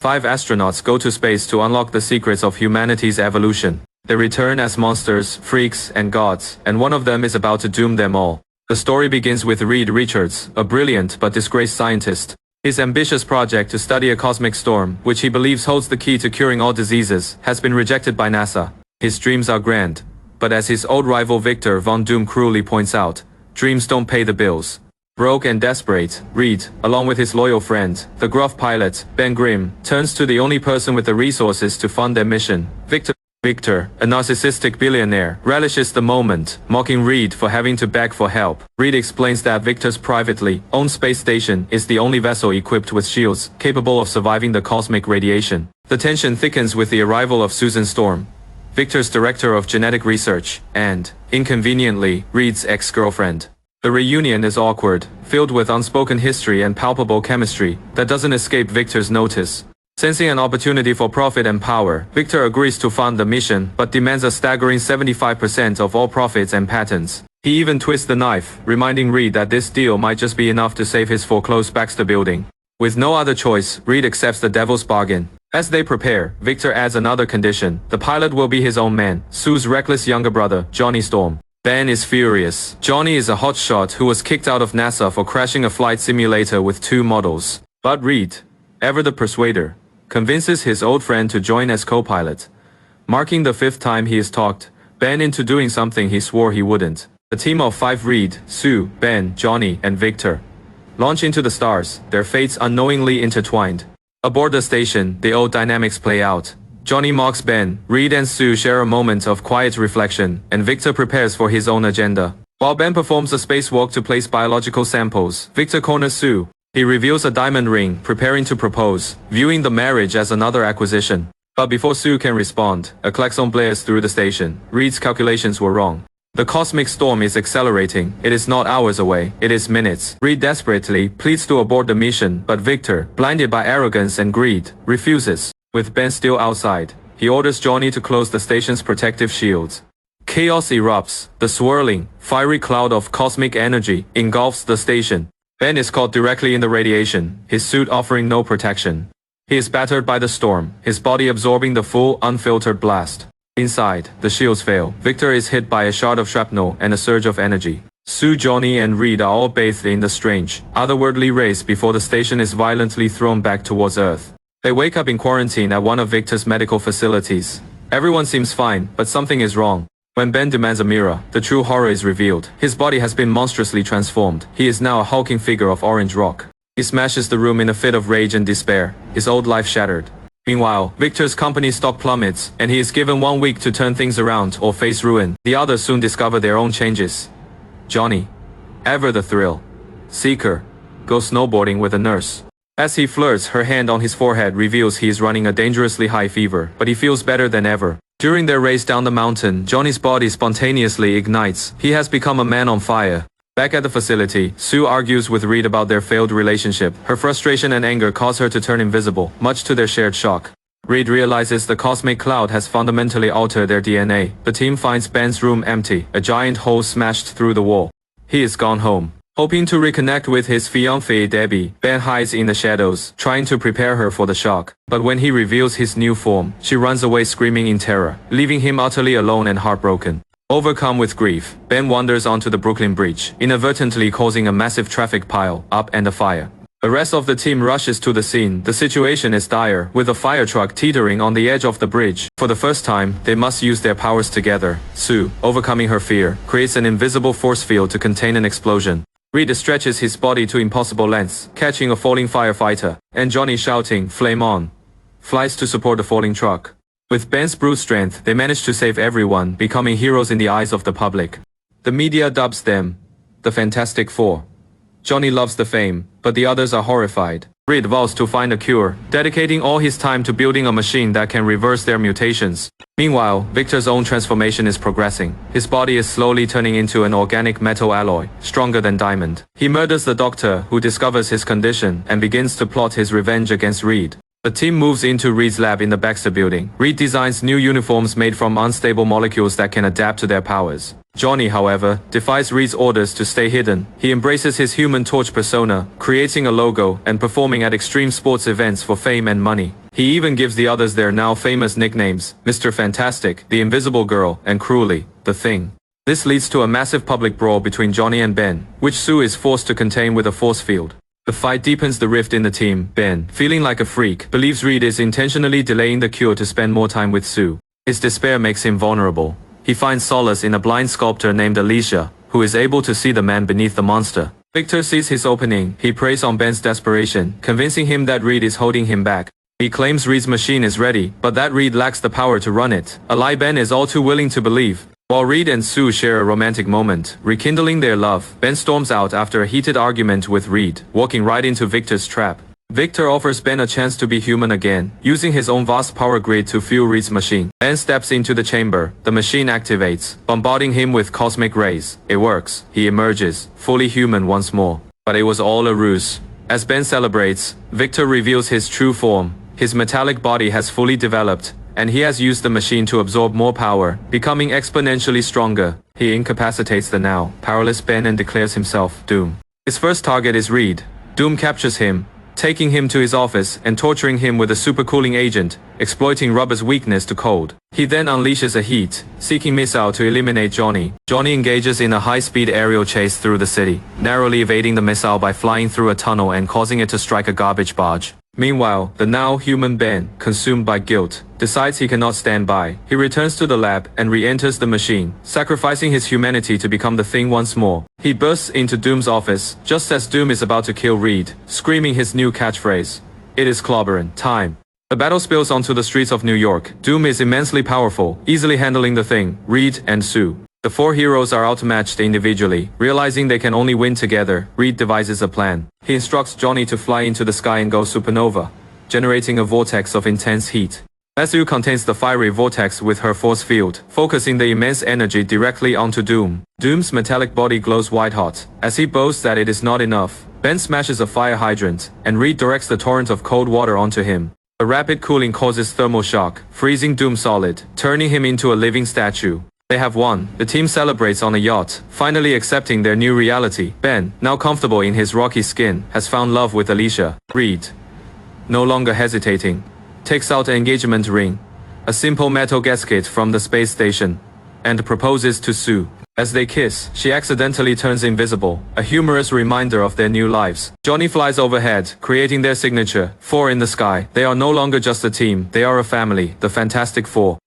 5 astronauts go to space to unlock the secrets of humanity's evolution. They return as monsters, freaks, and gods, and one of them is about to doom them all. The story begins with Reed Richards, a brilliant but disgraced scientist. His ambitious project to study a cosmic storm, which he believes holds the key to curing all diseases, has been rejected by NASA. His dreams are grand, but as his old rival Victor Von Doom cruelly points out, dreams don't pay the bills. Broke and desperate, Reed, along with his loyal friend, the gruff pilot, Ben Grimm, turns to the only person with the resources to fund their mission, Victor, a narcissistic billionaire, relishes the moment, mocking Reed for having to beg for help. Reed explains that Victor's privately owned space station is the only vessel equipped with shields capable of surviving the cosmic radiation. The tension thickens with the arrival of Susan Storm, Victor's director of genetic research, and, inconveniently, Reed's ex-girlfriend. The reunion is awkward, filled with unspoken history and palpable chemistry that doesn't escape Victor's notice. Sensing an opportunity for profit and power, Victor agrees to fund the mission but demands a staggering 75% of all profits and patents. He even twists the knife, reminding Reed that this deal might just be enough to save his foreclosed Baxter building. With no other choice, Reed accepts the devil's bargain. As they prepare, Victor adds another condition. The pilot will be his own man, Sue's reckless younger brother, Johnny Storm. Ben is furious. Johnny is a hotshot who was kicked out of NASA for crashing a flight simulator with 2 models. But Reed, ever the persuader, convinces his old friend to join as co-pilot, marking the 5th time he has talked Ben into doing something he swore he wouldn't. A team of 5 Reed, Sue, Ben, Johnny, and Victor launch into the stars, their fates unknowingly intertwined. Aboard the station, the old dynamics play out. Johnny mocks Ben, Reed and Sue share a moment of quiet reflection, and Victor prepares for his own agenda. While Ben performs a spacewalk to place biological samples, Victor corners Sue. He reveals a diamond ring, preparing to propose, viewing the marriage as another acquisition. But before Sue can respond, a klaxon blares through the station. Reed's calculations were wrong. The cosmic storm is accelerating. It is not hours away, it is minutes. Reed desperately pleads to abort the mission, but Victor, blinded by arrogance and greed, refuses. With Ben still outside, he orders Johnny to close the station's protective shields. Chaos erupts. The swirling, fiery cloud of cosmic energy engulfs the station. Ben is caught directly in the radiation, his suit offering no protection. He is battered by the storm, his body absorbing the full, unfiltered blast. Inside, the shields fail. Victor is hit by a shot of shrapnel and a surge of energy. Sue, Johnny, and Reed are all bathed in the strange, otherworldly rays before the station is violently thrown back towards Earth. They wake up in quarantine at one of Victor's medical facilities. Everyone seems fine, but something is wrong. When Ben demands a mirror, the true horror is revealed. His body has been monstrously transformed. He is now a hulking figure of orange rock. He smashes the room in a fit of rage and despair, his old life shattered. Meanwhile, Victor's company stock plummets, and he is given 1 week to turn things around or face ruin. The others soon discover their own changes. Johnny, ever the thrill seeker, goes snowboarding with a nurse. As he flirts, her hand on his forehead reveals he is running a dangerously high fever, but he feels better than ever. During their race down the mountain, Johnny's body spontaneously ignites. He has become a man on fire. Back at the facility, Sue argues with Reed about their failed relationship. Her frustration and anger cause her to turn invisible, much to their shared shock. Reed realizes the cosmic cloud has fundamentally altered their DNA. The team finds Ben's room empty, a giant hole smashed through the wall. He is gone home. Hoping to reconnect with his fiancée Debbie, Ben hides in the shadows, trying to prepare her for the shock. But when he reveals his new form, she runs away screaming in terror, leaving him utterly alone and heartbroken. Overcome with grief, Ben wanders onto the Brooklyn Bridge, inadvertently causing a massive traffic pile-up and a fire. The rest of the team rushes to the scene. The situation is dire, with a fire truck teetering on the edge of the bridge. For the first time, they must use their powers together. Sue, overcoming her fear, creates an invisible force field to contain an explosion. Reed stretches his body to impossible lengths, catching a falling firefighter, and Johnny, shouting, "Flame on!" flies to support the falling truck. With Ben's brute strength, they manage to save everyone, becoming heroes in the eyes of the public. The media dubs them the Fantastic Four. Johnny loves the fame, but the others are horrified. Reed vows to find a cure, dedicating all his time to building a machine that can reverse their mutations. Meanwhile, Victor's own transformation is progressing. His body is slowly turning into an organic metal alloy, stronger than diamond. He murders the doctor, who discovers his condition, and begins to plot his revenge against Reed. The team moves into Reed's lab in the Baxter building. Reed designs new uniforms made from unstable molecules that can adapt to their powers. Johnny, however, defies Reed's orders to stay hidden. He embraces his Human Torch persona, creating a logo and performing at extreme sports events for fame and money. He even gives the others their now famous nicknames, Mr. Fantastic, the Invisible Girl, and cruelly, the Thing. This leads to a massive public brawl between Johnny and Ben, which Sue is forced to contain with a force field. The fight deepens the rift in the team. Ben, feeling like a freak, believes Reed is intentionally delaying the cure to spend more time with Sue. His despair makes him vulnerable. He finds solace in a blind sculptor named Alicia, who is able to see the man beneath the monster. Victor sees his opening. He preys on Ben's desperation, convincing him that Reed is holding him back. He claims Reed's machine is ready, but that Reed lacks the power to run it, a lie Ben is all too willing to believe. While Reed and Sue share a romantic moment, rekindling their love, Ben storms out after a heated argument with Reed, walking right into Victor's trap. Victor offers Ben a chance to be human again, using his own vast power grid to fuel Reed's machine. Ben steps into the chamber. The machine activates, bombarding him with cosmic rays. It works. He emerges, fully human once more. But it was all a ruse. As Ben celebrates, Victor reveals his true form. His metallic body has fully developed, and he has used the machine to absorb more power, becoming exponentially stronger. He incapacitates the now powerless Ben and declares himself Doom. His first target is Reed. Doom captures him, taking him to his office and torturing him with a supercooling agent, exploiting Rubber's weakness to cold. He then unleashes a heat-seeking missile to eliminate Johnny. Johnny engages in a high-speed aerial chase through the city, narrowly evading the missile by flying through a tunnel and causing it to strike a garbage barge. Meanwhile, the now human Ben, consumed by guilt, decides he cannot stand by. He returns to the lab and re-enters the machine, sacrificing his humanity to become the Thing once more. He bursts into Doom's office, just as Doom is about to kill Reed, screaming his new catchphrase. It is clobberin' time. The battle spills onto the streets of New York. Doom is immensely powerful, easily handling the Thing, Reed, and Sue. The four heroes are outmatched individually. Realizing they can only win together, Reed devises a plan. He instructs Johnny to fly into the sky and go supernova, generating a vortex of intense heat. Sue contains the fiery vortex with her force field, focusing the immense energy directly onto Doom. Doom's metallic body glows white-hot. As he boasts that it is not enough, Ben smashes a fire hydrant, and Reed directs the torrent of cold water onto him. The rapid cooling causes thermal shock, freezing Doom solid, turning him into a living statue. They have won. The team celebrates on a yacht, finally accepting their new reality. Ben, now comfortable in his rocky skin, has found love with Alicia. Reed, no longer hesitating, takes out an engagement ring, a simple metal gasket from the space station, and proposes to Sue. As they kiss, she accidentally turns invisible, a humorous reminder of their new lives. Johnny flies overhead, creating their signature, Four in the sky. They are no longer just a team, they are a family, the Fantastic Four.